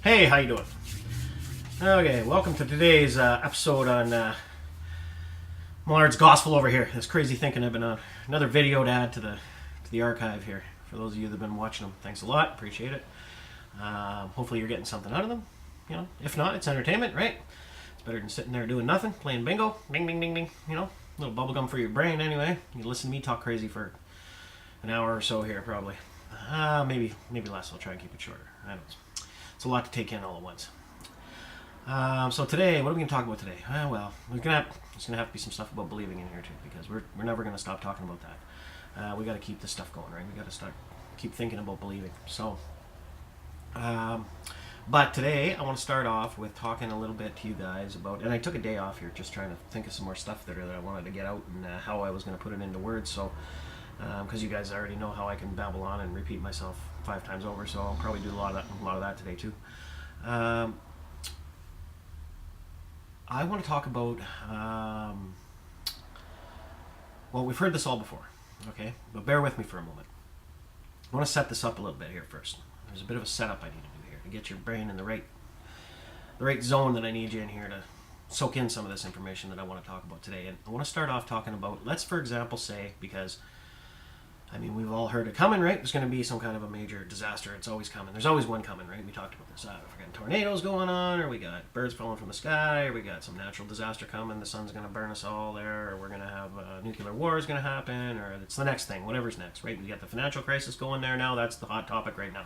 Hey, how you doing? Okay, welcome to today's episode on Millard's Gospel over here. This crazy thinking I've been on. Another video to add to the archive here. For those of you that have been watching them, thanks a lot. Appreciate it. Hopefully you're getting something out of them. You know, if not, it's entertainment, right? It's better than sitting there doing nothing, playing bingo, bing, bing, bing, bing. You know, a little bubblegum for your brain anyway. You listen to me talk crazy for an hour or so here, probably. Maybe less. I'll try and keep it shorter. I know it's a lot to take in all at once. So today, what are we going to talk about today? Well, there's going to have to be some stuff about believing in here too, because we're never going to stop talking about that. We got to keep this stuff going, right? We got to keep thinking about believing. So, but today I want to start off with talking a little bit to you guys about, and I took a day off here just trying to think of some more stuff that I wanted to get out and how I was going to put it into words. So, because you guys already know how I can babble on and repeat myself 5 times over, so I'll probably do a lot of that today too. I want to talk about, well, we've heard this all before, okay? But bear with me for a moment. I want to set this up a little bit here first. There's a bit of a setup I need to do here to get your brain in the right zone that I need you in here to soak in some of this information that I want to talk about today. And I want to start off talking about, let's for example say, because I mean, we've all heard it coming, right? There's going to be some kind of a major disaster. It's always coming. There's always one coming, right? We talked about this. We got tornadoes going on, or we got birds falling from the sky, or we got some natural disaster coming. The sun's going to burn us all there, or we're going to have nuclear war is going to happen, or it's the next thing, whatever's next, right? We got the financial crisis going there now. That's the hot topic right now.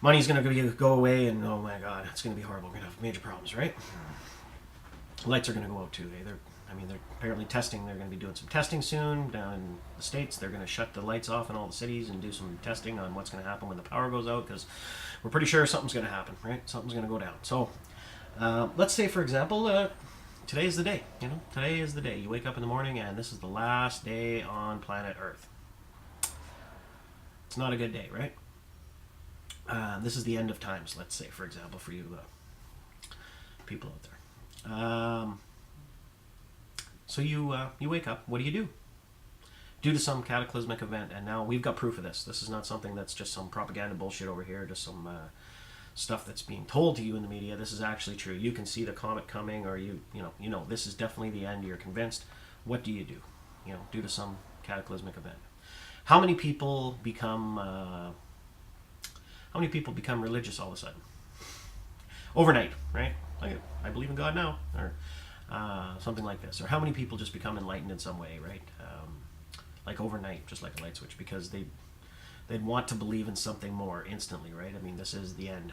Money's going to go away, and oh my God, it's going to be horrible. We're going to have major problems, right? Lights are going to go out too. They're apparently testing. They're going to be doing some testing soon down in the States. They're going to shut the lights off in all the cities and do some testing on what's going to happen when the power goes out, because we're pretty sure something's going to happen, right? Something's going to go down. So let's say, for example, today's the day. You know, today is the day. You wake up in the morning and this is the last day on planet Earth. It's not a good day, right? This is the end of times, let's say, for example, for you people out there. So you wake up. What do? Due to some cataclysmic event, and now we've got proof of this. This is not something that's just some propaganda bullshit over here, just some stuff that's being told to you in the media. This is actually true. You can see the comet coming, or you know this is definitely the end. You're convinced. What do? You know, due to some cataclysmic event. How many people become religious all of a sudden? Overnight, right? Like, I believe in God now, or something like this. Or how many people just become enlightened in some way, right? Like overnight, just like a light switch, because they'd want to believe in something more instantly, right? I mean, this is the end.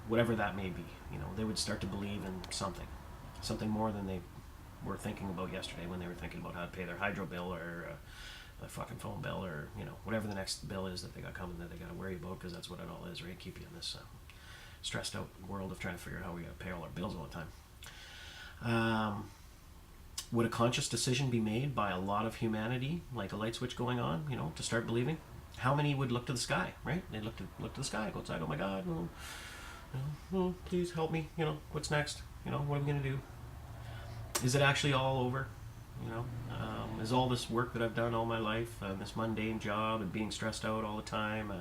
Whatever that may be, you know, they would start to believe in something more than they were thinking about yesterday when they were thinking about how to pay their hydro bill, or a fucking phone bill, or, you know, whatever the next bill is that they got coming that they got to worry about, because that's what it all is, right? Keep you in this stressed out world of trying to figure out how we got to pay all our bills all the time. Would a conscious decision be made by a lot of humanity, like a light switch going on, you know, to start believing? How many would look to the sky, right? They'd look to the sky, go outside, oh my God, please help me, you know, what's next? You know, what are we going to do? Is it actually all over? You know, is all this work that I've done all my life, this mundane job and being stressed out all the time,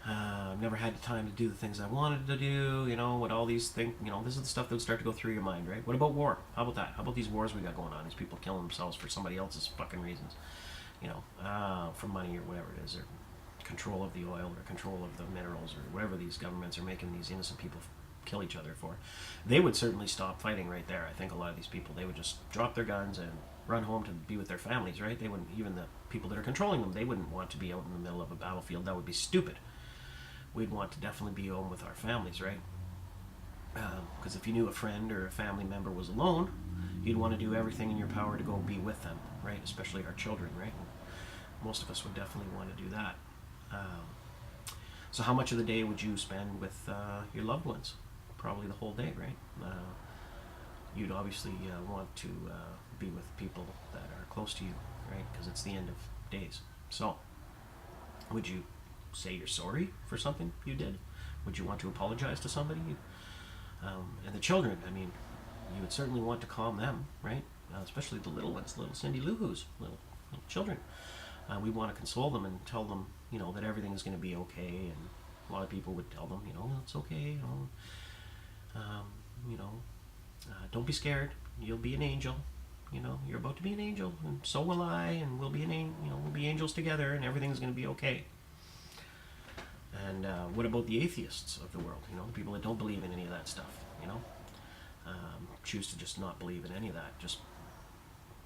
I've never had the time to do the things I wanted to do, you know, what all these things, you know, this is the stuff that would start to go through your mind, right? What about war? How about that? How about these wars we got going on? These people killing themselves for somebody else's fucking reasons, you know, for money or whatever it is, or control of the oil, or control of the minerals, or whatever these governments are making these innocent people kill each other for. They would certainly stop fighting right there. I think a lot of these people, they would just drop their guns and run home to be with their families, right? They wouldn't, even the people that are controlling them, they wouldn't want to be out in the middle of a battlefield. That would be stupid. We'd want to definitely be home with our families, right? Because if you knew a friend or a family member was alone, you'd want to do everything in your power to go be with them, right? Especially our children, right? Most of us would definitely want to do that. So how much of the day would you spend with your loved ones? Probably the whole day, right? You'd obviously want to be with people that are close to you, right? Because it's the end of days. So would you say you're sorry for something you did? Would you want to apologize to somebody? And the children, I mean, you would certainly want to calm them, right? Especially the little ones, little Cindy Lou Who's, little children. We want to console them and tell them, you know, that everything is going to be okay, and A lot of people would tell them, it's okay, um, you know, don't be scared. You'll be an angel. You're about to be an angel, and so will I, and we'll be we'll be angels together, and everything's going to be okay. And what about the atheists of the world? The people that don't believe in any of that stuff. Choose to just not believe in any of that. Just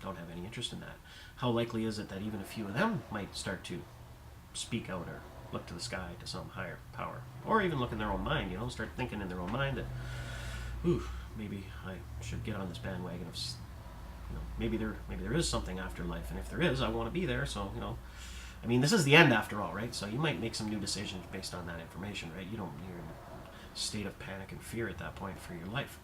don't have any interest in that. How likely is it that even a few of them might start to speak out or look to the sky, to some higher power, or even look in their own mind? Start thinking in their own mind that, ooh, maybe I should get on this bandwagon of, maybe there is something after life, and if there is, I want to be there. So this is the end after all, right? So you might make some new decisions based on that information, right? You're in a state of panic and fear at that point for your life.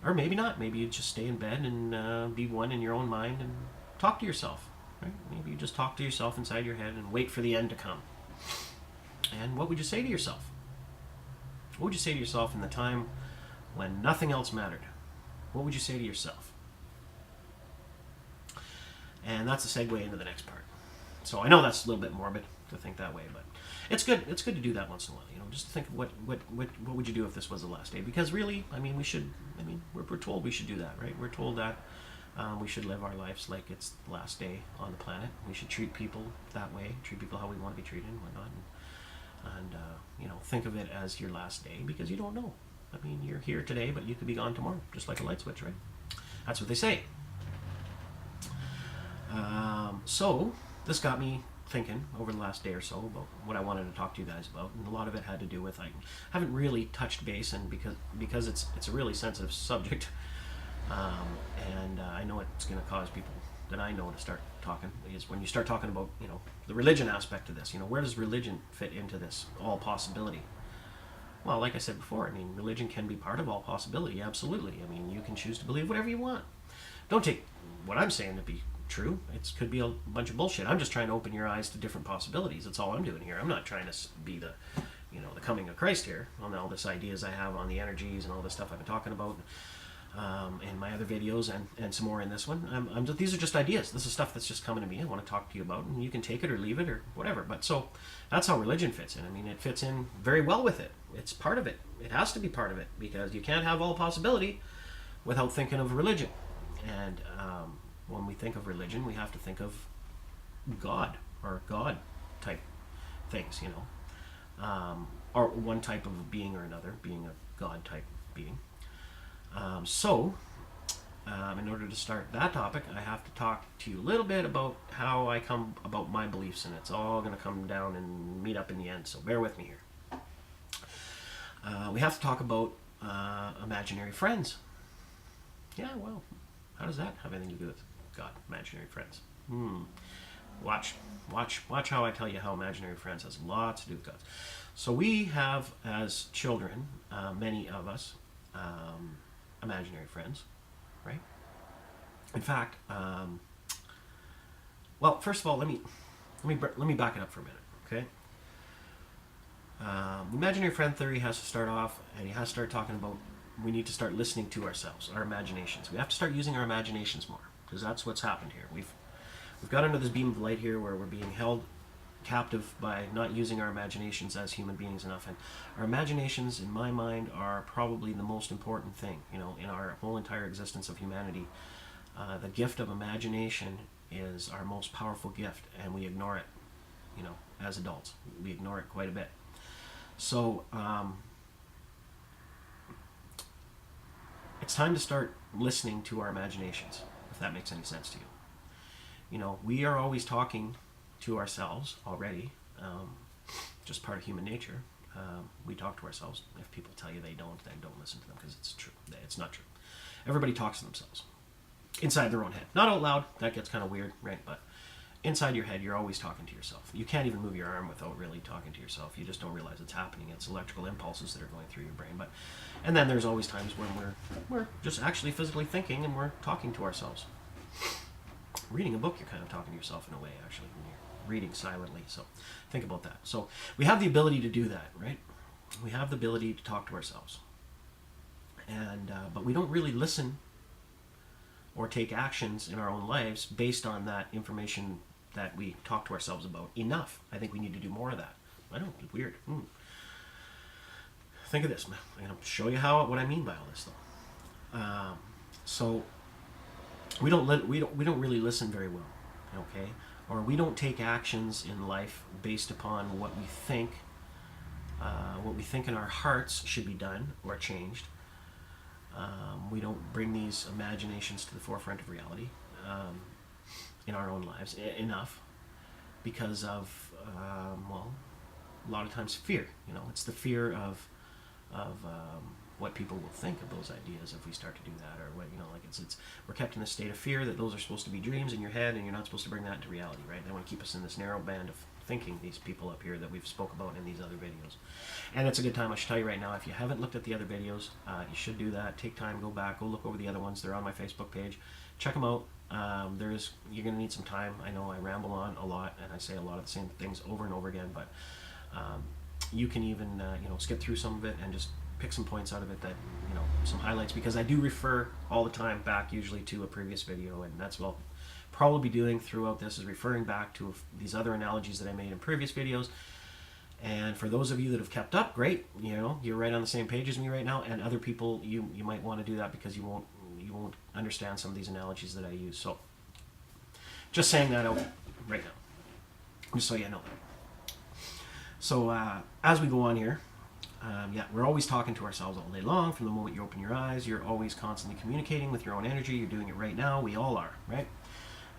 Or maybe not. Maybe you just stay in bed and be one in your own mind and talk to yourself, right? Maybe you just talk to yourself inside your head and wait for the end to come. And what would you say to yourself? What would you say to yourself in the time when nothing else mattered? What would you say to yourself? And that's a segue into the next part. So I know that's a little bit morbid to think that way, but it's good. It's good to do that once in a while. Just to think of what would you do if this was the last day? Because really, we should. We're told we should do that, right? We're told that we should live our lives like it's the last day on the planet. We should treat people that way. Treat people how we want to be treated and whatnot. And think of it as your last day, because you don't know. You're here today, but you could be gone tomorrow, just like a light switch, right? That's what they say. So this got me thinking over the last day or so about what I wanted to talk to you guys about, and a lot of it had to do with I haven't really touched base, and because it's a really sensitive subject, and I know it's going to cause people that I know to start talking. Is when you start talking about the religion aspect of this. Where does religion fit into this all possibility? Well, like I said before, religion can be part of all possibility. Absolutely. You can choose to believe whatever you want. Don't take what I'm saying to be true. It could be a bunch of bullshit. I'm just trying to open your eyes to different possibilities. That's all I'm doing here. I'm not trying to be the coming of Christ here on all this ideas I have on the energies and all this stuff I've been talking about in my other videos and some more in this one. These are just ideas. This is stuff that's just coming to me. I want to talk to you about, and you can take it or leave it or whatever. But so that's how religion fits in. It fits in very well with it. It's part of it. It has to be part of it, because you can't have all possibility without thinking of religion. And when we think of religion, we have to think of God or God type things, or one type of being or another, being a God type being. In order to start that topic, I have to talk to you a little bit about how I come about my beliefs, and it's all going to come down and meet up in the end, so bear with me here. We have to talk about imaginary friends. Yeah, well, how does that have anything to do with God, imaginary friends? Watch how I tell you how imaginary friends has lots to do with God. So we have, as children, many of us, imaginary friends, right? In fact, well, first of all, let me back it up for a minute, okay? Imaginary friend theory has to start off, and you have to start talking about we need to start listening to ourselves, our imaginations. We have to start using our imaginations more, because that's what's happened here. We've got under this beam of light here where we're being held captive by not using our imaginations as human beings enough. And our imaginations, in my mind, are probably the most important thing, in our whole entire existence of humanity. The gift of imagination is our most powerful gift, and we ignore it, as adults. We ignore it quite a bit. So, it's time to start listening to our imaginations, if that makes any sense to you. We are always talking to ourselves already, just part of human nature. We talk to ourselves. If people tell you they don't, then don't listen to them, because it's true. It's not true. Everybody talks to themselves inside their own head. Not out loud. That gets kind of weird, right? But inside your head, you're always talking to yourself. You can't even move your arm without really talking to yourself. You just don't realize it's happening. It's electrical impulses that are going through your brain. And then there's always times when we're just actually physically thinking and we're talking to ourselves. Reading a book, you're kind of talking to yourself in a way, actually, when you're reading silently. So think about that. So we have the ability to do that, right? We have the ability to talk to ourselves. And but we don't really listen or take actions in our own lives based on that information that we talk to ourselves about enough. I think we need to do more of that. I know, it's weird. Think of this. I'm going to show you what I mean by all this, though. So we don't really listen very well, okay? Or we don't take actions in life based upon what we think in our hearts should be done or changed. We don't bring these imaginations to the forefront of reality in our own lives enough because of, well, a lot of times fear. You know, it's the fear of what people will think of those ideas if we start to do that, or what, you know, like it's we're kept in a state of fear that those are supposed to be dreams in your head, and you're not supposed to bring that into reality, right? They want to keep us in this narrow band of thinking, these people up here that we've spoke about in these other videos. And it's a good time, I should tell you right now, if you haven't looked at the other videos, you should do that. Take time, go back, go look over the other ones. They're on my Facebook page. Check them out. You're going to need some time. I know I ramble on a lot and I say a lot of the same things over and over again, but you can even skip through some of it and just pick some points out of it, that, you know, some highlights, because I do refer all the time back usually to a previous video, and that's what I'll probably be doing throughout this, is referring back to these other analogies that I made in previous videos. And for those of you that have kept up, great, you know, you're right on the same page as me right now, and other people, you might want to do that because you won't understand some of these analogies that I use. So just saying that out right now, just so you know that. So as we go on here, we're always talking to ourselves all day long. From the moment you open your eyes, you're always constantly communicating with your own energy. You're doing it right now. We all are, right?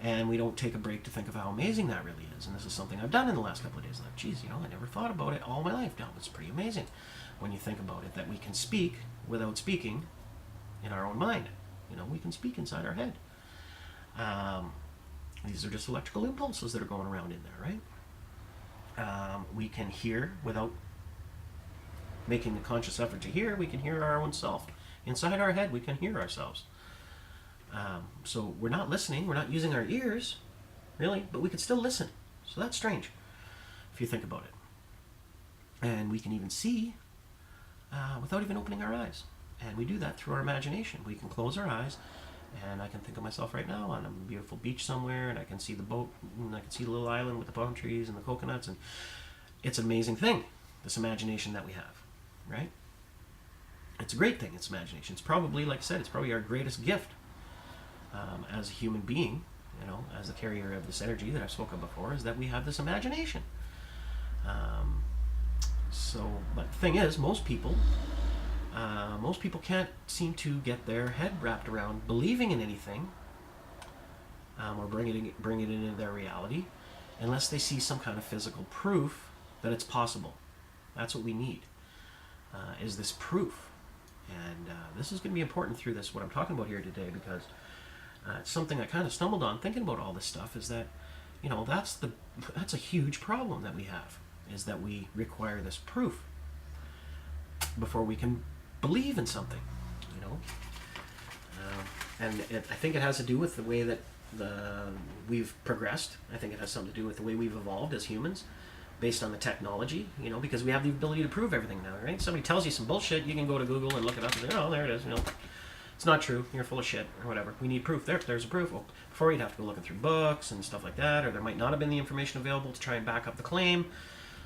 And we don't take a break to think of how amazing that really is. And this is something I've done in the last couple of days. Like, geez, you know, I never thought about it all my life. No, it's pretty amazing when you think about it, that we can speak without speaking in our own mind. You know, we can speak inside our head. These are just electrical impulses that are going around in there, right? We can hear without making the conscious effort to hear. We can hear our own self. Inside our head, we can hear ourselves. So we're not listening, we're not using our ears, really, but we can still listen. So that's strange, if you think about it. And we can even see without even opening our eyes. And we do that through our imagination. We can close our eyes, and I can think of myself right now on a beautiful beach somewhere, and I can see the boat, and I can see the little island with the palm trees and the coconuts, and it's an amazing thing, this imagination that we have, right? It's a great thing, it's imagination. It's probably, like I said, it's probably our greatest gift. As a human being, you know, as the carrier of this energy that I've spoken before, is that we have this imagination. But the thing is, most people can't seem to get their head wrapped around believing in anything, or bring it into their reality, unless they see some kind of physical proof that it's possible. That's what we need, is this proof. And this is going to be important through this, what I'm talking about here today, because it's something I kind of stumbled on thinking about all this stuff, is that, you know, that's a huge problem that we have, is that we require this proof before we can believe in something, you know. I think it has to do with the way that we've progressed. I think it has something to do with the way we've evolved as humans, based on the technology, you know, because we have the ability to prove everything now, right? Somebody tells you some bullshit, you can go to Google and look it up and say, oh, there it is, you know. It's not true, you're full of shit, or whatever. We need proof. There's a proof. Well, before you'd have to go looking through books and stuff like that, or there might not have been the information available to try and back up the claim.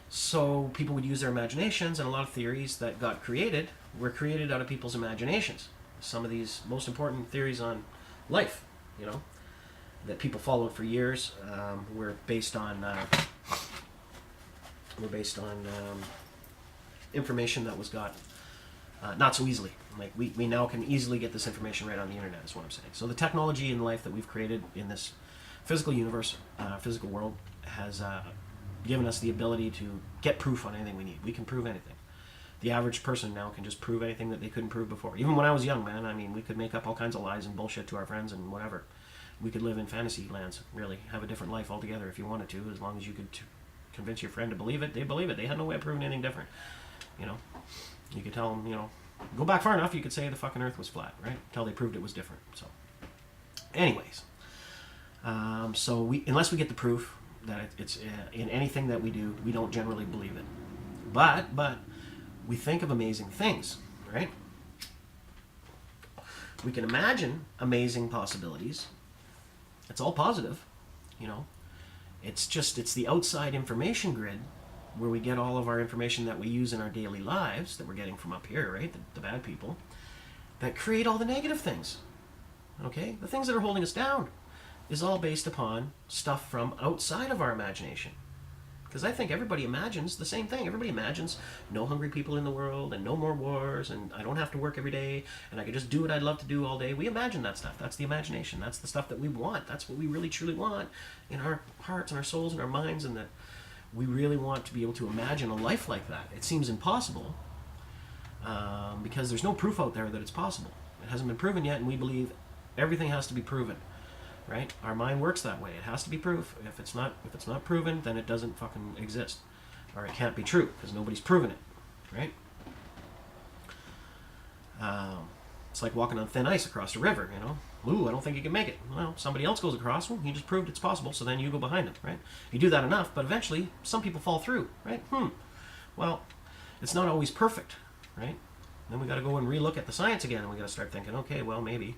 So people would use their imaginations, and a lot of theories that got created were created out of people's imaginations. Some of these most important theories on life, you know, that people followed for years, were based on information that was got not so easily. Like we now can easily get this information right on the internet, is what I'm saying. So the technology in life that we've created in this physical universe, physical world, has given us the ability to get proof on anything we need. We can prove anything. The average person now can just prove anything that they couldn't prove before. Even when I was young, man, I mean, we could make up all kinds of lies and bullshit to our friends and whatever. We could live in fantasy lands, really, have a different life altogether if you wanted to, as long as you could convince your friend to believe it. They believe it. They had no way of proving anything different, you know. You could tell them, you know, go back far enough, you could say the fucking earth was flat, right? Until they proved it was different. So anyways, unless we get the proof that it's in anything that we do, we don't generally believe it. But we think of amazing things, right? We can imagine amazing possibilities. It's all positive, you know. It's the outside information grid where we get all of our information that we use in our daily lives, that we're getting from up here, right? The bad people, that create all the negative things. Okay? The things that are holding us down is all based upon stuff from outside of our imagination. Because I think everybody imagines the same thing. Everybody imagines no hungry people in the world and no more wars and I don't have to work every day and I could just do what I'd love to do all day. We imagine that stuff. That's the imagination. That's the stuff that we want. That's what we really truly want in our hearts and our souls and our minds, and that we really want to be able to imagine a life like that. It seems impossible because there's no proof out there that it's possible. It hasn't been proven yet, and we believe everything has to be proven. Right? Our mind works that way. It has to be proof. If it's not proven, then it doesn't fucking exist, or it can't be true because nobody's proven it. Right? It's like walking on thin ice across a river. You know, ooh, I don't think you can make it. Well, somebody else goes across. Well, he just proved it's possible, so then you go behind him. Right? You do that enough, but eventually some people fall through. Right? Well, it's not always perfect. Right? Then we got to go and relook at the science again, and we got to start thinking, okay, well, maybe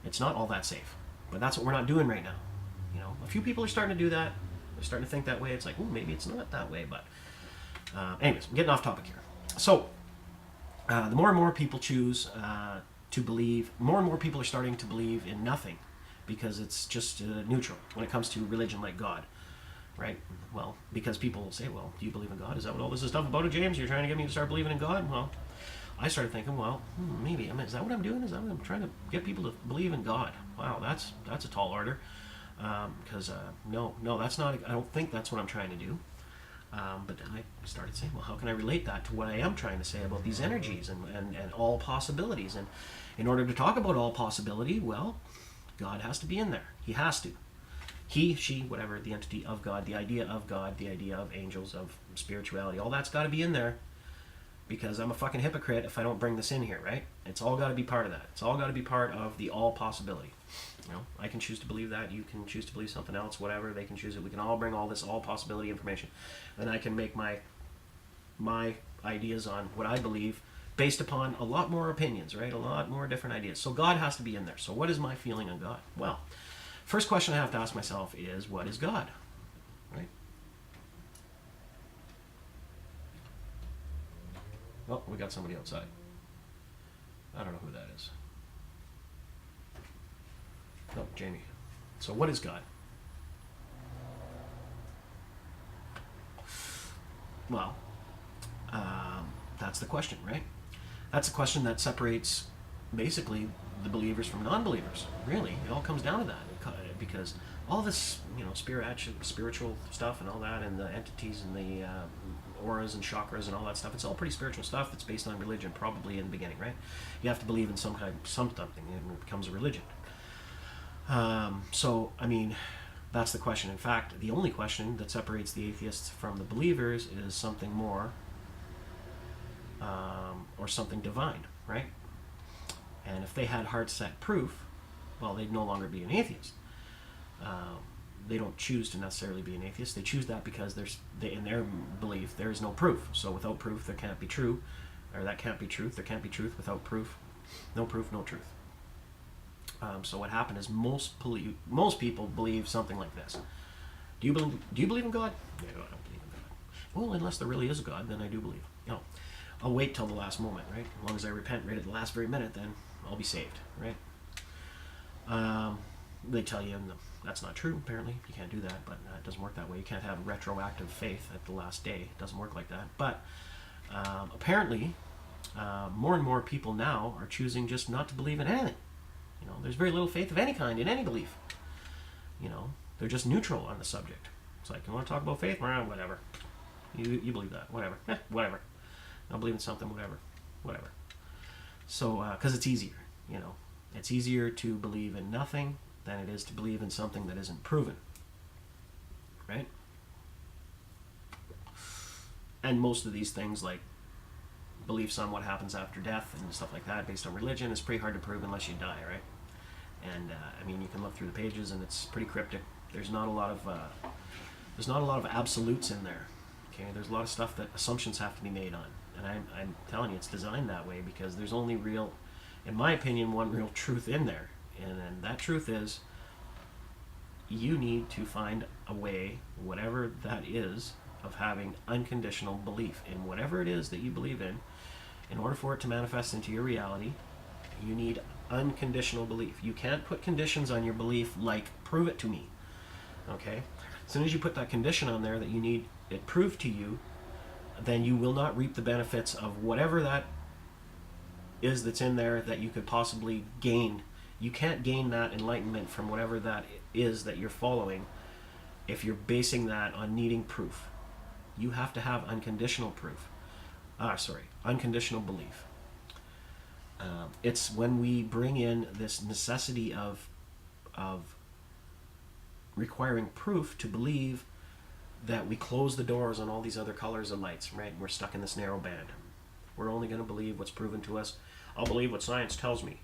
it's not all that safe. But that's what we're not doing right now. You know, a few people are starting to do that. They're starting to think that way. It's like, oh, maybe it's not that way. But anyways, I'm getting off topic here. So the more and more people choose to believe, more and more people are starting to believe in nothing because it's just neutral when it comes to religion like God. Right? Well, because people will say, well, do you believe in God? Is that what all this is stuff about it, James? You're trying to get me to start believing in God? Well, I started thinking, well, maybe. I mean, is that what I'm doing? Is that what I'm trying to get people to believe in God? Wow, that's a tall order. Because no, that's not. I don't think that's what I'm trying to do. But then I started saying, well, how can I relate that to what I am trying to say about these energies and all possibilities? And in order to talk about all possibility, well, God has to be in there. He has to. He, she, whatever, the entity of God, the idea of angels, of spirituality, all that's got to be in there. Because I'm a fucking hypocrite if I don't bring this in here, right? It's all got to be part of that. It's all got to be part of the all possibility. You know, I can choose to believe that. You can choose to believe something else. Whatever, they can choose it. We can all bring all this all possibility information, and I can make my ideas on what I believe based upon a lot more opinions, right? A lot more different ideas. So God has to be in there. So what is my feeling on God? Well, first question I have to ask myself is, what is God? Right? Oh, we got somebody outside. I don't know who that is. No, Jamie. So what is God? Well, that's the question, right? That's the question that separates basically the believers from non-believers. Really, it all comes down to that, because all this, you know, spiritual stuff and all that, and the entities and the auras and chakras and all that stuff, it's all pretty spiritual stuff. It's based on religion, probably in the beginning, right? You have to believe in something, and it becomes a religion. So, I mean, that's the question. In fact, the only question that separates the atheists from the believers is something more, or something divine, right? And if they had hard set proof, well, they'd no longer be an atheist. They don't choose to necessarily be an atheist. They choose that because in their belief, there is no proof. So without proof, there can't be true, or that can't be truth. There can't be truth without proof. No proof, no truth. So what happened is most people believe something like this. Do you believe in God? No, I don't believe in God. Well, unless there really is a God, then I do believe. You know, I'll wait till the last moment, right? As long as I repent right at the last very minute, then I'll be saved, right? They tell you that's not true, apparently. You can't do that, but it doesn't work that way. You can't have retroactive faith at the last day. It doesn't work like that. But apparently, more and more people now are choosing just not to believe in anything. You know, there's very little faith of any kind in any belief. You know, they're just neutral on the subject. It's like, you want to talk about faith? Well, whatever. You believe that? Whatever. Whatever. I believe in something, whatever. So, because it's easier, you know. It's easier to believe in nothing than it is to believe in something that isn't proven. Right? And most of these things, like beliefs on what happens after death and stuff like that, based on religion, is pretty hard to prove unless you die, right? And I mean, you can look through the pages, and it's pretty cryptic. There's not a lot of absolutes in there. Okay, there's a lot of stuff that assumptions have to be made on, and I'm telling you, it's designed that way because there's only real, in my opinion, one real truth in there, and that truth is you need to find a way, whatever that is, of having unconditional belief in whatever it is that you believe in. In order for it to manifest into your reality, you need unconditional belief. You can't put conditions on your belief like, prove it to me. Okay? As soon as you put that condition on there that you need it proved to you, then you will not reap the benefits of whatever that is that's in there that you could possibly gain. You can't gain that enlightenment from whatever that is that you're following if you're basing that on needing proof. You have to have unconditional proof. Unconditional belief. It's when we bring in this necessity of requiring proof to believe that we close the doors on all these other colors and lights, right? We're stuck in this narrow band. We're only going to believe what's proven to us. I'll believe what science tells me.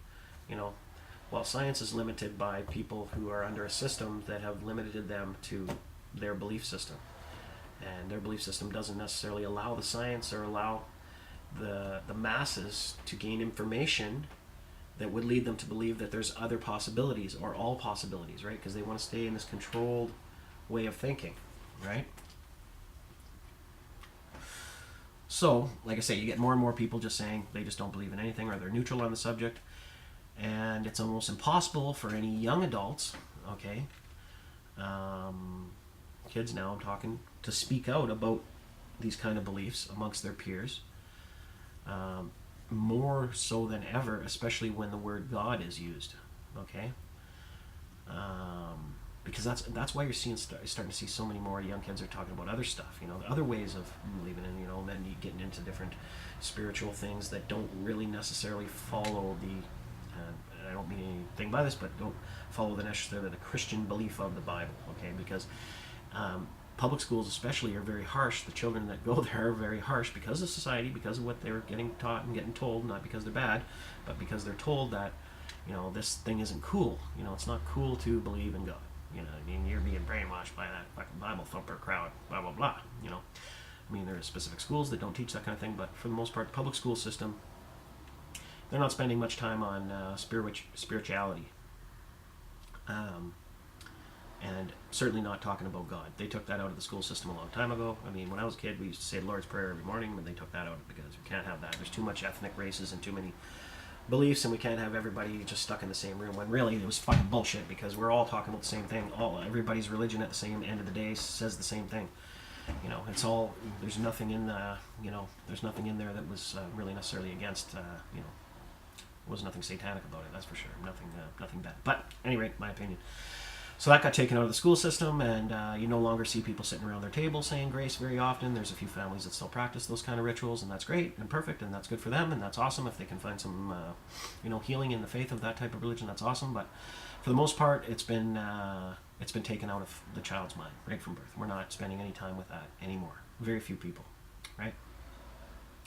Well, science is limited by people who are under a system that have limited them to their belief system. And their belief system doesn't necessarily allow the science or allow the masses to gain information that would lead them to believe that there's other possibilities or all possibilities, right? Because they want to stay in this controlled way of thinking, right? So, like I say, you get more and more people just saying they just don't believe in anything, or they're neutral on the subject. And it's almost impossible for any young adults, okay, kids now I'm talking, to speak out about these kind of beliefs amongst their peers, more so than ever, especially when the word God is used, okay, because that's why you're starting to see so many more young kids are talking about other stuff, other ways of believing in, then you getting into different spiritual things that don't really necessarily follow and I don't mean anything by this, but don't follow necessarily the Christian belief of the Bible, okay? Because public schools especially are very harsh. The children that go there are very harsh because of society, because of what they're getting taught and getting told, not because they're bad, but because they're told that, this thing isn't cool. It's not cool to believe in God. You're being brainwashed by that fucking Bible thumper crowd, blah, blah, blah, there are specific schools that don't teach that kind of thing, but for the most part, the public school system, they're not spending much time on spirituality, and certainly not talking about God. They took that out of the school system a long time ago. When I was a kid, we used to say the Lord's Prayer every morning, but they took that out because we can't have that. There's too much ethnic races and too many beliefs, and we can't have everybody just stuck in the same room, when really it was fucking bullshit, because we're all talking about the same thing. Everybody's religion at the same end of the day says the same thing. It's all, there's nothing in there's nothing in there that was really necessarily against, was nothing satanic about it, that's for sure. Nothing bad. But at any rate, my opinion. So that got taken out of the school system, and you no longer see people sitting around their table saying grace very often. There's a few families that still practice those kind of rituals, and that's great and perfect, and that's good for them, and that's awesome if they can find some, healing in the faith of that type of religion. That's awesome. But for the most part, it's been taken out of the child's mind right from birth. We're not spending any time with that anymore. Very few people, right?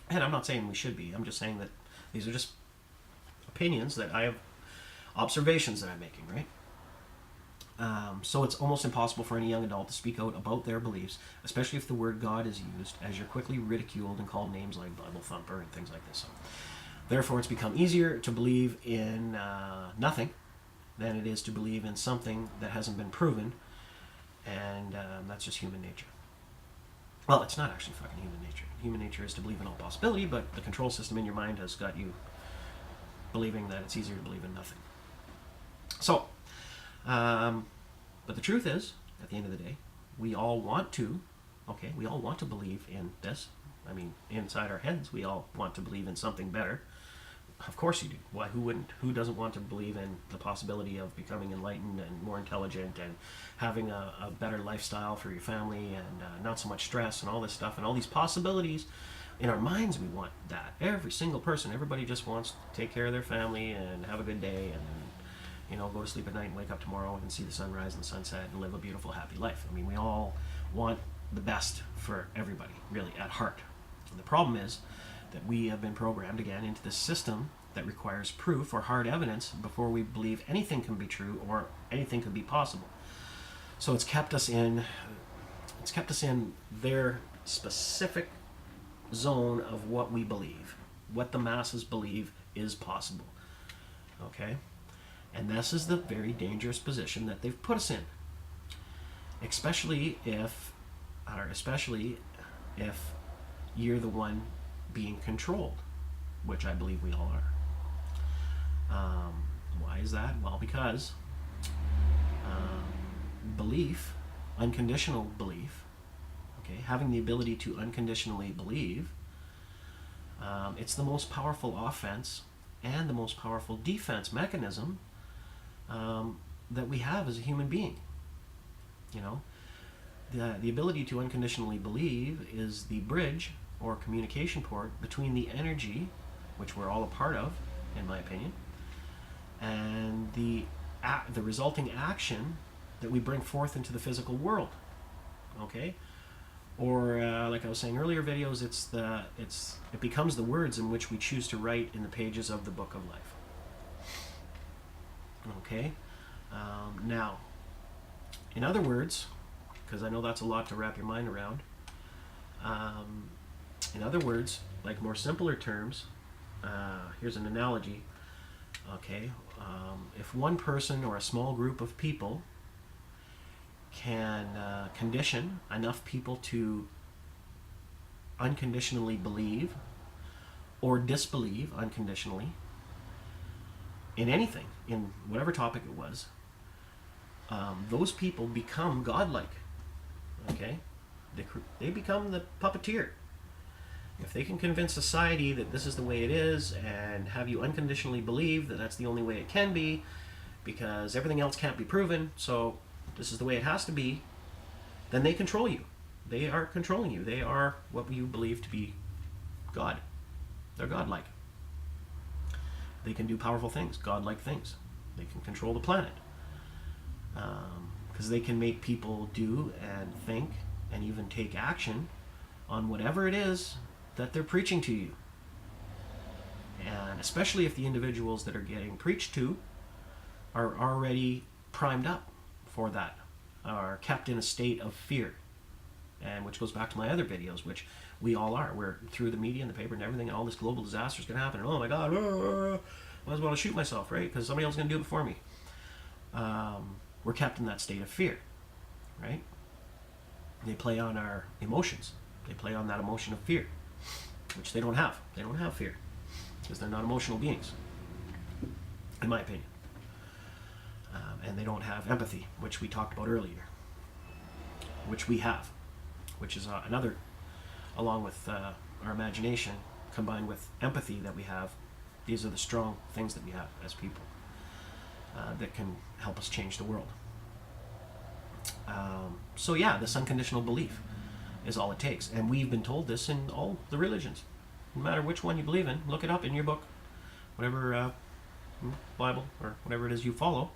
And I'm not saying we should be. I'm just saying that these are just opinions that I have, observations that I'm making, right? So it's almost impossible for any young adult to speak out about their beliefs, especially if the word God is used, as you're quickly ridiculed and called names like Bible thumper and things like this. So, therefore, it's become easier to believe in nothing than it is to believe in something that hasn't been proven, and that's just human nature. Well, it's not actually fucking human nature. Human nature is to believe in all possibility, but the control system in your mind has got you believing that it's easier to believe in nothing. So, but the truth is, at the end of the day, we all want to believe in this. Inside our heads, we all want to believe in something better. Of course you do. Why? Who wouldn't? Who doesn't want to believe in the possibility of becoming enlightened and more intelligent and having a better lifestyle for your family and not so much stress and all this stuff and all these possibilities? In our minds, we want that. Every single person, everybody just wants to take care of their family and have a good day and, go to sleep at night and wake up tomorrow and see the sunrise and the sunset and live a beautiful, happy life. We all want the best for everybody, really, at heart. And the problem is that we have been programmed, again, into this system that requires proof or hard evidence before we believe anything can be true or anything could be possible. So it's kept us in their specific zone of what we believe, what the masses believe is possible. Okay? And this is the very dangerous position that they've put us in. Especially if especially if you're the one being controlled, which I believe we all are. Why is that? Well, because belief, unconditional belief, okay, having the ability to unconditionally believe, it's the most powerful offense and the most powerful defense mechanism that we have as a human being. You know, the ability to unconditionally believe is the bridge or communication port between the energy, which we're all a part of, in my opinion, and the resulting action that we bring forth into the physical world. Okay, or like I was saying earlier videos, it becomes the words in which we choose to write in the pages of the book of life. Okay, now, in other words, because I know that's a lot to wrap your mind around. In other words, like more simpler terms, here's an analogy. Okay, if one person or a small group of people can condition enough people to unconditionally believe or disbelieve unconditionally in anything, in whatever topic it was, those people become godlike. Okay, they become the puppeteer. If they can convince society that this is the way it is and have you unconditionally believe that that's the only way it can be because everything else can't be proven, so this is the way it has to be, then they control you. They are controlling you. They are what you believe to be God. They're godlike. They can do powerful things, godlike things. They can control the planet. Because they can make people do and think and even take action on whatever it is that they're preaching to you. And especially if the individuals that are getting preached to are already primed up for that, are kept in a state of fear. And which goes back to my other videos, which we all are. We're through the media and the paper and everything, and all this global disaster is going to happen. And oh my God, I might as well shoot myself, right? Because somebody else is going to do it before me. We're kept in that state of fear, right? They play on our emotions. They play on that emotion of fear, which they don't have. They don't have fear because they're not emotional beings, in my opinion. And they don't have empathy, which we talked about earlier, which we have, which is another, along with our imagination, combined with empathy that we have. These are the strong things that we have as people that can help us change the world. So yeah, this unconditional belief is all it takes. And we've been told this in all the religions. No matter which one you believe in, look it up in your book, whatever Bible or whatever it is you follow.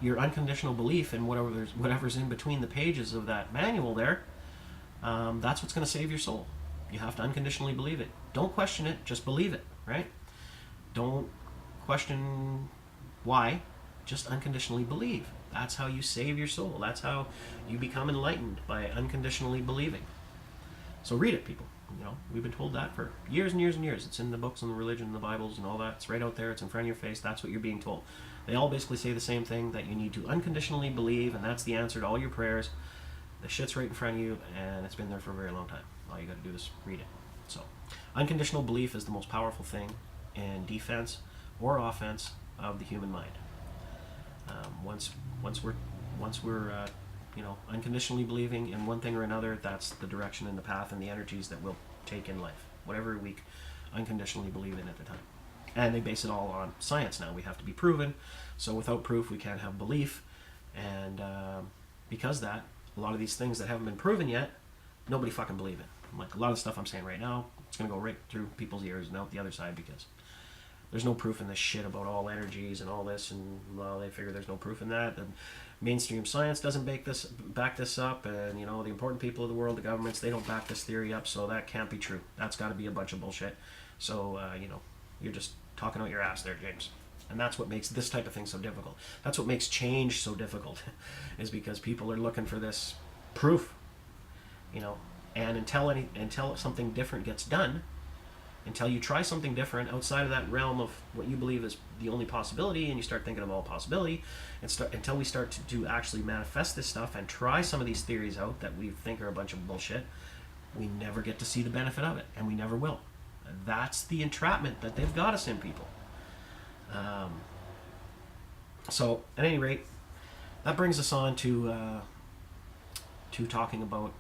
Your unconditional belief in whatever's in between the pages of that manual there, that's what's going to save your soul. You have to unconditionally believe it. Don't question it, just believe it, right? Don't question why, just unconditionally believe. That's how you save your soul. That's how you become enlightened, by unconditionally believing. So read it, people. You know, we've been told that for years and years and years. It's in the books and the religion and the Bibles and all that. It's right out there. It's in front of your face. That's what you're being told. They all basically say the same thing, that you need to unconditionally believe, and that's the answer to all your prayers. The shit's right in front of you, and it's been there for a very long time. All you got to do is read it. So, unconditional belief is the most powerful thing in defense or offense of the human mind. Once we're unconditionally believing in one thing or another, that's the direction and the path and the energies that we'll take in life, whatever we unconditionally believe in at the time. And they base it all on science now. We have to be proven, so without proof we can't have belief. And because that, a lot of these things that haven't been proven yet, nobody fucking believe it. Like a lot of the stuff I'm saying right now, it's going to go right through people's ears and out the other side, because there's no proof in this shit about all energies and all this, and well, they figure there's no proof in that. And mainstream science doesn't back this up, and the important people of the world, the governments, they don't back this theory up, so that can't be true. That's got to be a bunch of bullshit. So you're just talking out your ass there, James. And that's what makes this type of thing so difficult. That's what makes change so difficult, is because people are looking for this proof, and until something different gets done, until you try something different outside of that realm of what you believe is the only possibility, and you start thinking of all possibility, and until we start to actually manifest this stuff and try some of these theories out that we think are a bunch of bullshit, we never get to see the benefit of it, and we never will. That's the entrapment that they've got us in, people. So at any rate, that brings us on to talking about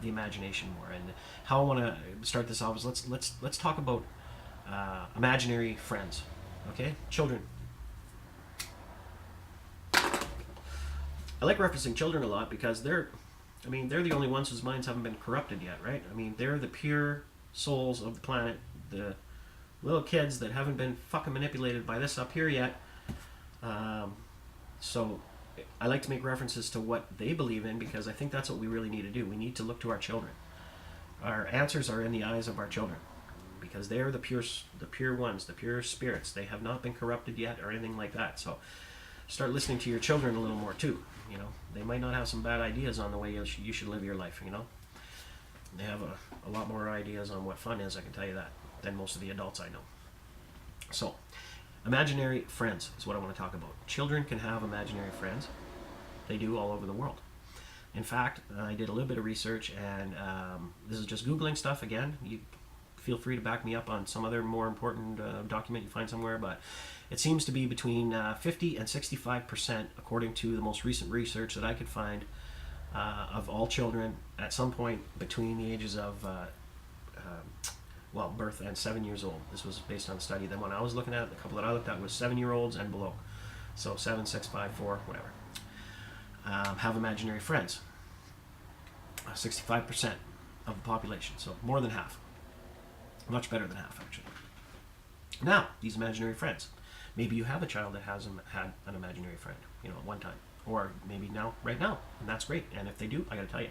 the imagination more, and how I want to start this off is let's talk about imaginary friends. Okay, children. I like referencing children a lot because they're the only ones whose minds haven't been corrupted yet, right? I mean, they're the pure souls of the planet, the little kids that haven't been fucking manipulated by this up here yet. So I like to make references to what they believe in, because I think that's what we really need to do. We need to look to our children. Our answers are in the eyes of our children, because they are the pure ones, the pure spirits. They have not been corrupted yet or anything like that. So start listening to your children a little more too. You know, they might not have some bad ideas on the way you should live your life. You know, they have a lot more ideas on what fun is, I can tell you that, than most of the adults I know. So imaginary friends is what I want to talk about. Children can have imaginary friends. They do all over the world. In fact, I did a little bit of research, and this is just Googling stuff again. You feel free to back me up on some other more important document you find somewhere, but it seems to be between 50 and 65%, according to the most recent research that I could find, of all children at some point between the ages of birth and 7 years old. This was based on a study. Then when I was looking at it, the couple that I looked at was 7-year-olds and below. So 7, 6, 5, 4, whatever. Have imaginary friends. 65% of the population. So more than half. Much better than half, actually. Now, these imaginary friends. Maybe you have a child that has had an imaginary friend, at one time. Or maybe right now. And that's great. And if they do, I gotta tell you,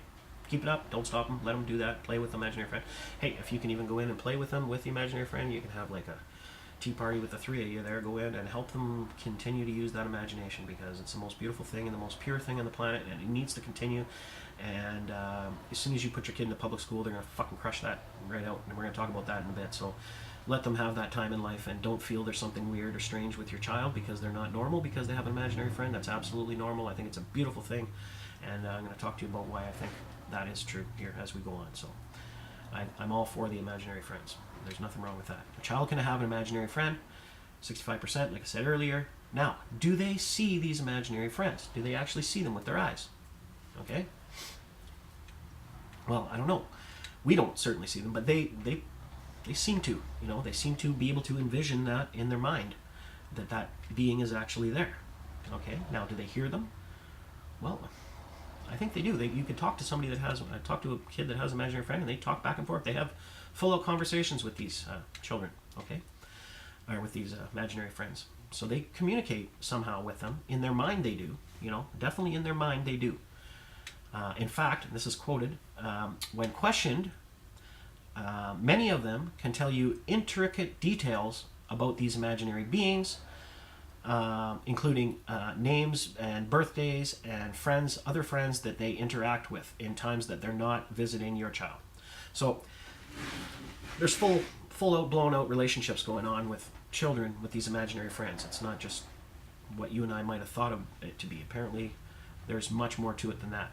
keep it up. Don't stop them. Let them do that. Play with the imaginary friend. Hey, if you can even go in and play with them with the imaginary friend, you can have like a tea party with the three of you there. Go in and help them continue to use that imagination, because it's the most beautiful thing and the most pure thing on the planet, and it needs to continue. And as soon as you put your kid into public school, they're going to fucking crush that right out. And we're going to talk about that in a bit. So let them have that time in life, and don't feel there's something weird or strange with your child because they're not normal, because they have an imaginary friend. That's absolutely normal. I think it's a beautiful thing. And I'm going to talk to you about why I think that is true here as we go on. So I'm all for the imaginary friends. There's nothing wrong with that. A child can have an imaginary friend, 65%, like I said earlier. Now, do they see these imaginary friends? Do they actually see them with their eyes? Okay? Well, I don't know. We don't certainly see them, but they seem to. They seem to be able to envision that in their mind, that being is actually there. Okay? Now, do they hear them? Well, I think they do. You could talk to somebody I talk to a kid that has an imaginary friend, and they talk back and forth. They have full-out conversations with these children, okay? Or with these imaginary friends. So they communicate somehow with them. In their mind they do, definitely in their mind they do. In fact, and this is quoted, when questioned, many of them can tell you intricate details about these imaginary beings, including names and birthdays and other friends that they interact with in times that they're not visiting your child. So there's full out, blown out relationships going on with children with these imaginary friends. It's not just what you and I might have thought of it to be. Apparently there's much more to it than that.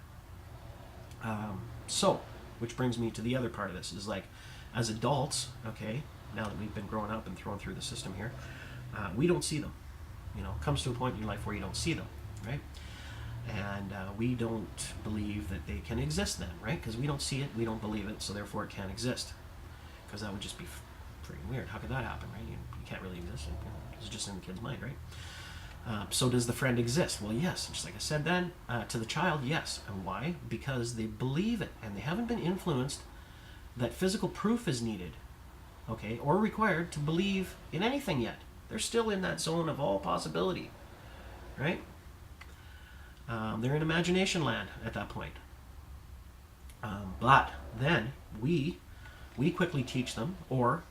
So, which brings me to the other part of this, is like, as adults, okay, now that we've been growing up and thrown through the system here, we don't see them. It comes to a point in your life where you don't see them, right? And we don't believe that they can exist then, right? Because we don't see it, we don't believe it, so therefore it can't exist. Because that would just be freaking weird. How could that happen, right? You can't really exist. It's just in the kid's mind, right? So does the friend exist? Well, yes. Just like I said then, to the child, yes. And why? Because they believe it, and they haven't been influenced that physical proof is needed, okay, or required to believe in anything yet. They're still in that zone of all possibility, right? They're in imagination land at that point. But then we quickly teach them, or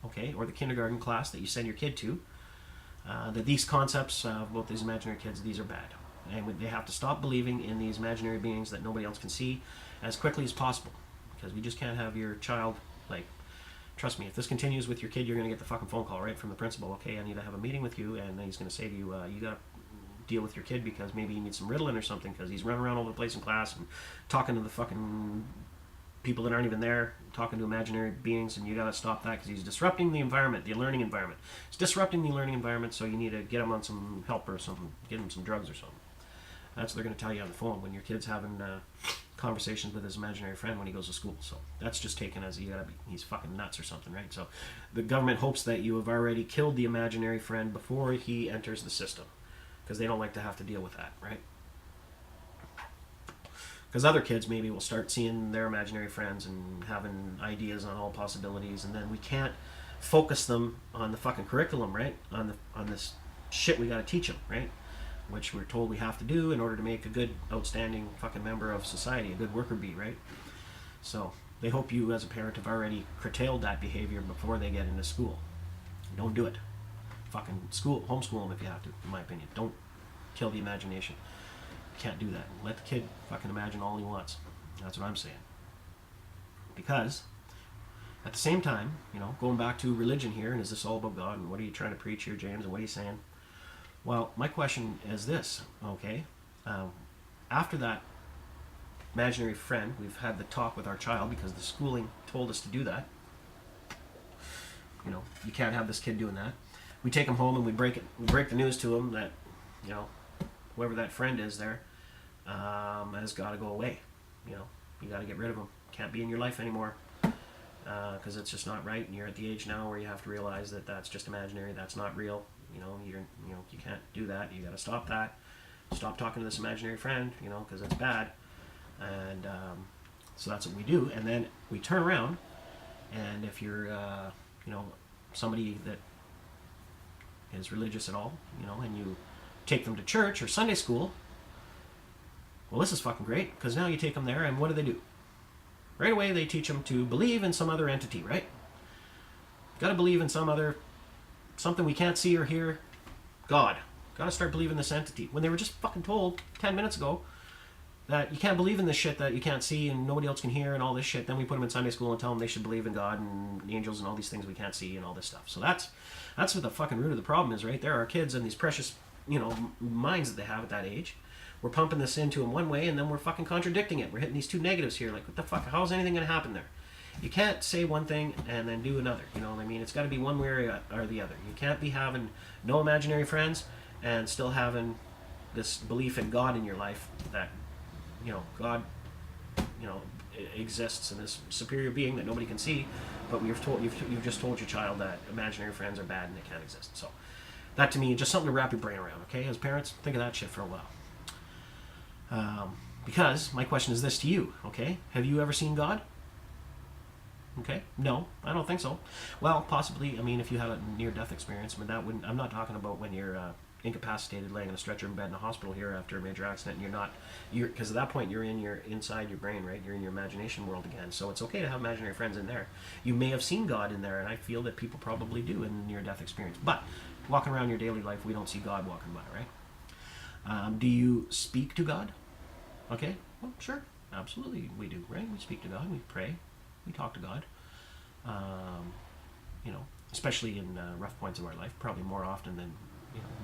the kindergarten class that you send your kid to, that these concepts about these imaginary kids, these are bad. And they have to stop believing in these imaginary beings that nobody else can see as quickly as possible. Because we just can't have your child, trust me, if this continues with your kid, you're going to get the fucking phone call right from the principal. Okay, I need to have a meeting with you, and then he's going to say to you, you got to deal with your kid because maybe he needs some Ritalin or something because he's running around all over the place in class and talking to the fucking people that aren't even there, talking to imaginary beings, and you got to stop that because he's disrupting the environment, the learning environment. It's disrupting the learning environment, so you need to get him on some help or something, get him some drugs or something. That's what they're going to tell you on the phone when your kid's having conversations with his imaginary friend when he goes to school. So that's just taken as he's fucking nuts or something, right? So the government hopes that you have already killed the imaginary friend before he enters the system, because they don't like to have to deal with that, right? Because other kids maybe will start seeing their imaginary friends and having ideas on all possibilities, and then we can't focus them on the fucking curriculum, right? On this shit we got to teach them, right? Which we're told we have to do in order to make a good, outstanding fucking member of society, a good worker bee, right? So they hope you as a parent have already curtailed that behavior before they get into school. Don't do it. Fucking homeschool them if you have to, in my opinion. Don't kill the imagination. You can't do that. Let the kid fucking imagine all he wants. That's what I'm saying. Because at the same time, going back to religion here, and is this all about God, and what are you trying to preach here, James, and what are you saying? Well, my question is this, okay? After that imaginary friend, we've had the talk with our child because the schooling told us to do that. You can't have this kid doing that. We take him home and we break the news to him that, whoever that friend is there has got to go away. You got to get rid of him. Can't be in your life anymore because it's just not right. And you're at the age now where you have to realize that that's just imaginary. That's not real. You can't do that. You got to stop that. Stop talking to this imaginary friend, because it's bad. And so that's what we do. And then we turn around, and if you're, somebody that is religious at all, and you take them to church or Sunday school, well, this is fucking great, because now you take them there, and what do? Right away, they teach them to believe in some other entity, right? Got to believe in something we can't see or hear. God. Got to start believing this entity. When they were just fucking told 10 minutes ago that you can't believe in this shit that you can't see and nobody else can hear and all this shit, then we put them in Sunday school and tell them they should believe in God and angels and all these things we can't see and all this stuff. So that's what the fucking root of the problem is, right? There are kids and these precious, minds that they have at that age. We're pumping this into them one way and then we're fucking contradicting it. We're hitting these two negatives here. Like, what the fuck? How's anything going to happen there? You can't say one thing and then do another. You know what I mean? It's got to be one way or the other. You can't be having no imaginary friends and still having this belief in God in your life that, God, exists in this superior being that nobody can see, but you've just told your child that imaginary friends are bad and they can't exist. So that to me is just something to wrap your brain around, okay? As parents, think of that shit for a while. Because my question is this to you, okay? Have you ever seen God? Okay, no, I don't think so. Well, possibly, if you had a near-death experience, but I'm not talking about when you're incapacitated, laying in a stretcher in bed in a hospital here after a major accident, and because at that point you're inside your brain, right? You're in your imagination world again, so it's okay to have imaginary friends in there. You may have seen God in there, and I feel that people probably do in near-death experience, but walking around your daily life, we don't see God walking by, right? Do you speak to God? Okay, well, sure, absolutely we do, right? We speak to God, we pray, we talk to God, especially in rough points of our life, probably more often than,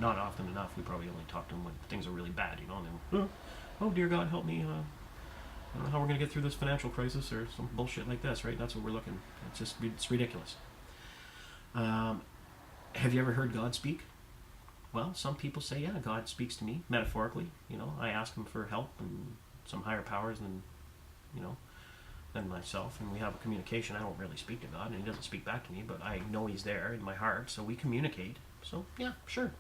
not often enough. We probably only talk to Him when things are really bad, and then, oh dear God, help me, I don't know how we're going to get through this financial crisis or some bullshit like this, right? That's what we're looking, it's ridiculous. Have you ever heard God speak? Well, some people say, yeah, God speaks to me, metaphorically, I ask Him for help and some higher powers than myself, and we have a communication. I don't really speak to God, and He doesn't speak back to me, but I know He's there in my heart, so we communicate. So, yeah, sure,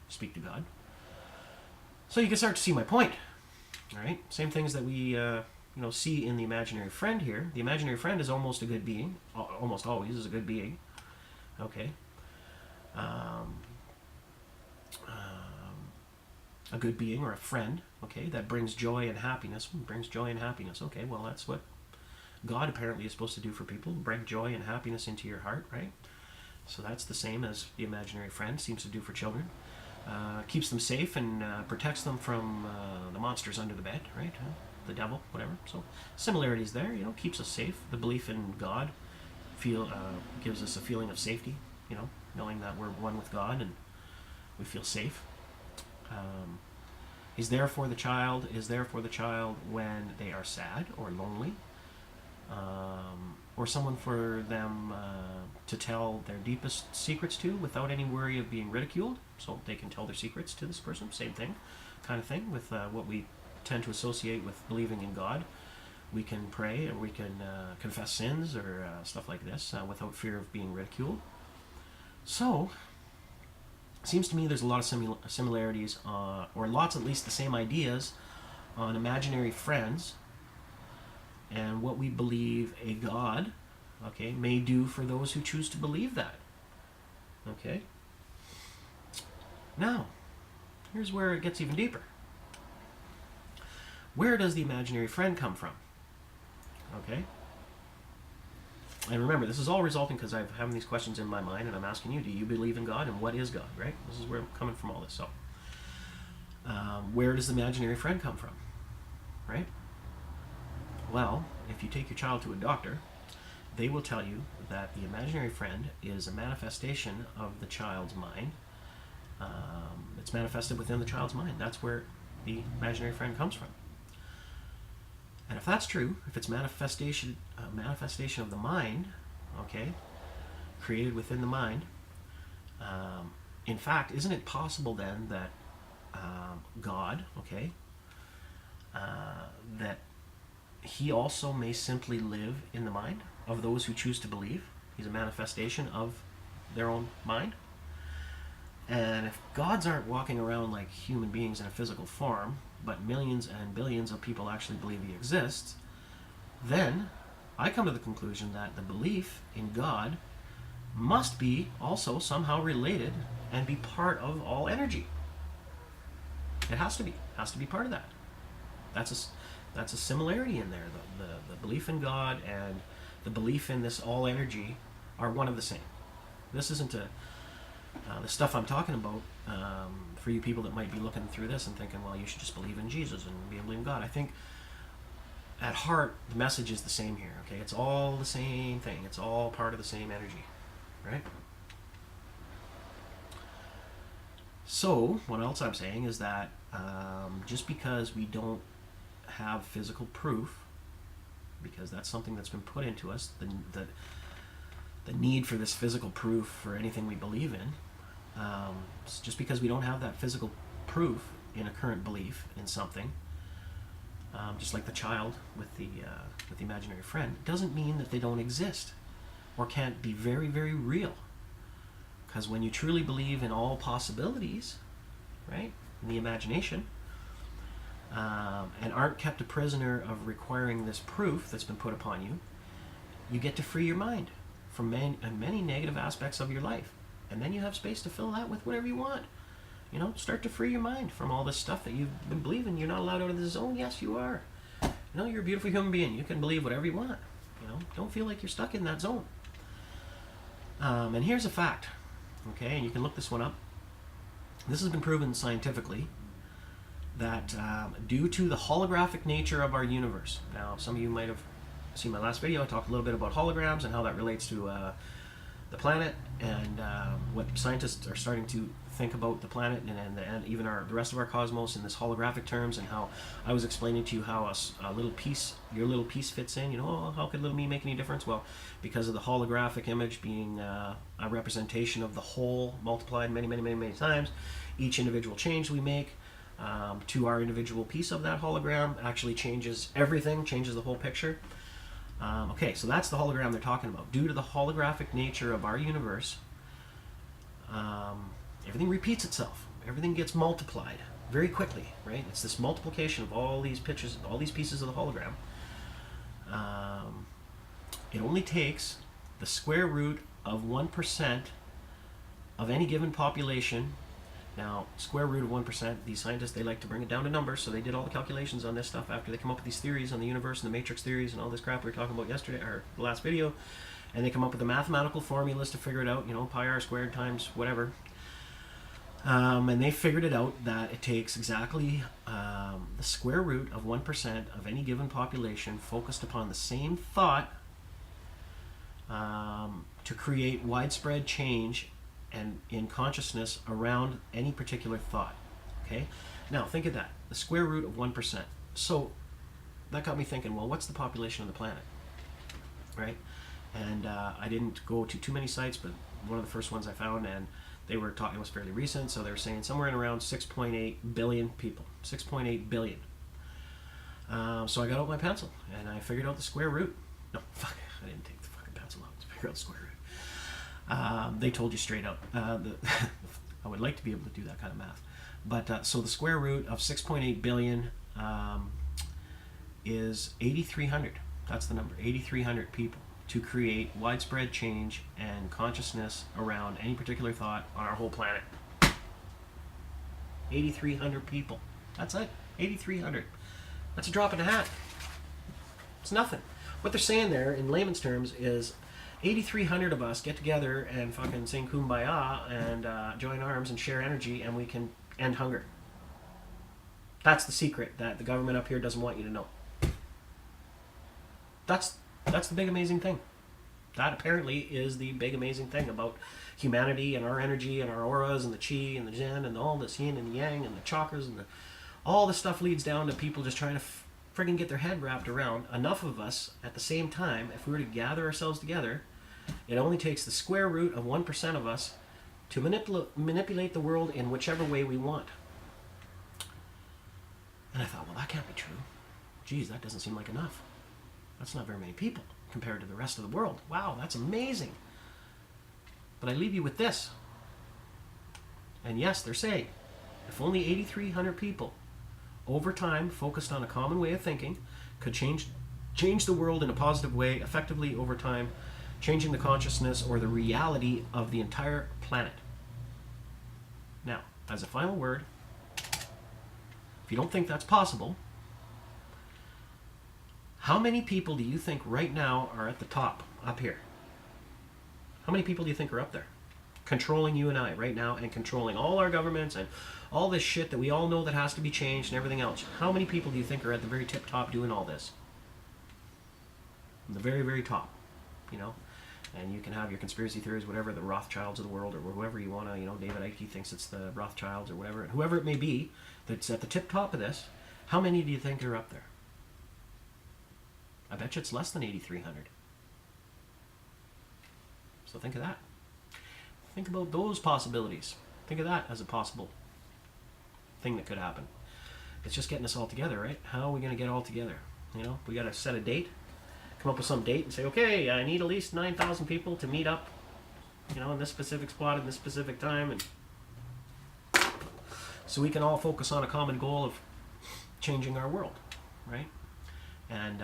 speak to God. So you can start to see my point, all right? Same things that we, see in the imaginary friend here. The imaginary friend is almost a good being, almost always is a good being, okay? A good being or a friend, okay, that brings joy and happiness. Okay, well, that's what God apparently is supposed to do for people, bring joy and happiness into your heart, right? So that's the same as the imaginary friend seems to do for children. Keeps them safe and protects them from the monsters under the bed, right? The devil, whatever. So similarities there, keeps us safe. The belief in God gives us a feeling of safety, knowing that we're one with God and we feel safe. He's there for the child, when they are sad or lonely, or someone for them to tell their deepest secrets to without any worry of being ridiculed, so they can tell their secrets to this person. Same thing, kind of thing, with what we tend to associate with believing in God. We can pray, or we can confess sins, or stuff like this, without fear of being ridiculed. So, it seems to me there's a lot of similarities, or lots, at least the same ideas, on imaginary friends and what we believe a God, okay, may do for those who choose to believe that. Okay? Now, here's where it gets even deeper. Where does the imaginary friend come from? Okay? And remember, this is all resulting because I'm having these questions in my mind, and I'm asking you, do you believe in God, and what is God, right? This is where I'm coming from all this. So, where does the imaginary friend come from, right? Well, if you take your child to a doctor, they will tell you that the imaginary friend is a manifestation of the child's mind. It's manifested within the child's mind. That's where the imaginary friend comes from. And if that's true, if it's manifestation of the mind, okay, created within the mind, in fact, isn't it possible then that God, okay, that he also may simply live in the mind of those who choose to believe? He's a manifestation of their own mind. And if gods aren't walking around like human beings in a physical form, but millions and billions of people actually believe he exists, then I come to the conclusion that the belief in God must be also somehow related and be part of all energy. It has to be part of that. That's a similarity in there. The belief in God and the belief in this all energy are one of the same. This isn't the stuff I'm talking about, for you people that might be looking through this and thinking, well, you should just believe in Jesus and believe in God. I think at heart, the message is the same here, okay? It's all the same thing. It's all part of the same energy, right? So, what else I'm saying is that just because we don't have physical proof, because that's something that's been put into us, the need for this physical proof for anything we believe in, just because we don't have that physical proof in a current belief in something, just like the child with the imaginary friend, doesn't mean that they don't exist or can't be very, very real. Because when you truly believe in all possibilities, right, in the imagination, and aren't kept a prisoner of requiring this proof that's been put upon you, you get to free your mind from many negative aspects of your life. And then you have space to fill that with whatever you want. Start to free your mind from all this stuff that you've been believing. You're not allowed out of the zone. Yes, you are. You're a beautiful human being. You can believe whatever you want. Don't feel like you're stuck in that zone. And here's a fact, okay, and you can look this one up. This has been proven scientifically that due to the holographic nature of our universe. Now, some of you might have seen my last video. I talked a little bit about holograms and how that relates to the planet, and what scientists are starting to think about the planet and even the rest of our cosmos in this holographic terms, and how I was explaining to you how a little piece, your little piece fits in. How could little me make any difference? Well, because of the holographic image being a representation of the whole multiplied many, many, many, many times, each individual change we make to our individual piece of that hologram actually changes everything, changes the whole picture. Okay, so that's the hologram they're talking about. Due to the holographic nature of our universe, everything repeats itself. Everything gets multiplied very quickly, right? It's this multiplication of all these pictures, all these pieces of the hologram. It only takes the square root of 1% of any given population. Now, square root of 1%, these scientists, they like to bring it down to numbers, so they did all the calculations on this stuff after they come up with these theories on the universe and the matrix theories and all this crap we were talking about yesterday, or the last video, and they come up with the mathematical formulas to figure it out, pi r squared times whatever. And they figured it out that it takes exactly the square root of 1% of any given population focused upon the same thought to create widespread change and in consciousness around any particular thought. Okay, now think of that, the square root of 1%. So that got me thinking, well, what's the population of the planet, right? And I didn't go to too many sites, but one of the first ones I found, and they were talking, it was fairly recent, so they were saying somewhere in around 6.8 billion people. 6.8 billion. So I got out my pencil and I figured out the square root. No, fuck, I didn't take the fucking pencil out to figure out the square root. They told you straight up. I would like to be able to do that kind of math. But so the square root of 6.8 billion is 8,300. That's the number, 8,300 people to create widespread change and consciousness around any particular thought on our whole planet. 8,300 people. That's it. 8,300. That's a drop in a hat. It's nothing. What they're saying there in layman's terms is 8,300 of us get together and fucking sing Kumbaya and join arms and share energy, and we can end hunger. That's the secret that the government up here doesn't want you to know. That's the big amazing thing. That apparently is the big amazing thing about humanity and our energy and our auras and the chi and the zen and all this yin and yang and the chakras and all this stuff leads down to people just trying to friggin' get their head wrapped around enough of us at the same time. If we were to gather ourselves together, it only takes the square root of 1% of us to manipulate the world in whichever way we want. And I thought, well, that can't be true. Geez, that doesn't seem like enough. That's not very many people compared to the rest of the world. Wow, that's amazing. But I leave you with this. And yes, they're saying, if only 8,300 people over time focused on a common way of thinking could change the world in a positive way effectively over time, changing the consciousness or the reality of the entire planet. Now, as a final word, if you don't think that's possible, how many people do you think right now are at the top, up here? How many people do you think are up there? Controlling you and I right now and controlling all our governments and all this shit that we all know that has to be changed and everything else. How many people do you think are at the very tip top doing all this? The very, very top, you know? And you can have your conspiracy theories, whatever, the Rothschilds of the world or whoever you want to, you know, David Icke thinks it's the Rothschilds or whatever, and whoever it may be that's at the tip top of this, how many do you think are up there? I bet you it's less than 8,300. So think of that. Think about those possibilities. Think of that as a possible thing that could happen. It's just getting us all together, right? How are we going to get all together? You know, we got to set a date, come up with some date and say, okay, I need at least 9,000 people to meet up, you know, in this specific spot at this specific time, and so we can all focus on a common goal of changing our world, right? And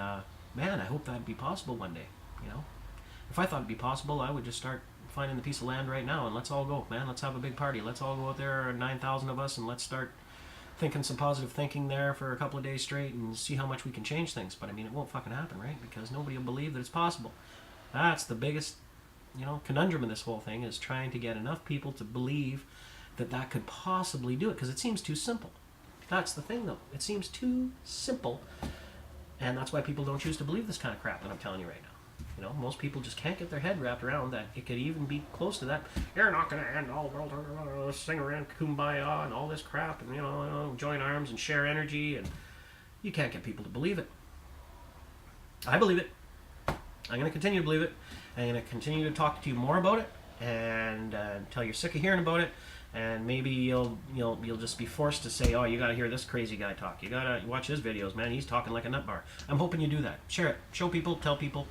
man, I hope that'd be possible one day, you know? If I thought it'd be possible, I would just start finding the piece of land right now and let's all go, man. Let's have a big party. Let's all go out there, 9,000 of us, and let's start thinking some positive thinking there for a couple of days straight and see how much we can change things. But I mean, it won't fucking happen, right? Because nobody will believe that it's possible. That's the biggest, you know, conundrum in this whole thing, is trying to get enough people to believe that that could possibly do it, because it seems too simple. That's the thing, though. It seems too simple, and that's why people don't choose to believe this kind of crap that I'm telling you right now. You know, most people just can't get their head wrapped around that it could even be close to that. You're not going to end all the world, sing around Kumbaya and all this crap, and, you know, join arms and share energy, and you can't get people to believe it. I believe it. I'm going to continue to believe it. I'm going to continue to talk to you more about it, and until you're sick of hearing about it, and maybe you'll just be forced to say, oh, you got to hear this crazy guy talk. You got to watch his videos, man. He's talking like a nut bar. I'm hoping you do that. Share it. Show people. Tell people.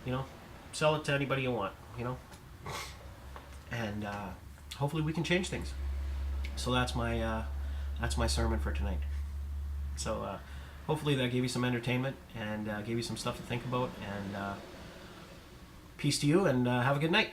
You know, sell it to anybody you want, you know, and hopefully we can change things. So that's my sermon for tonight. So hopefully that gave you some entertainment and gave you some stuff to think about, and peace to you, and have a good night.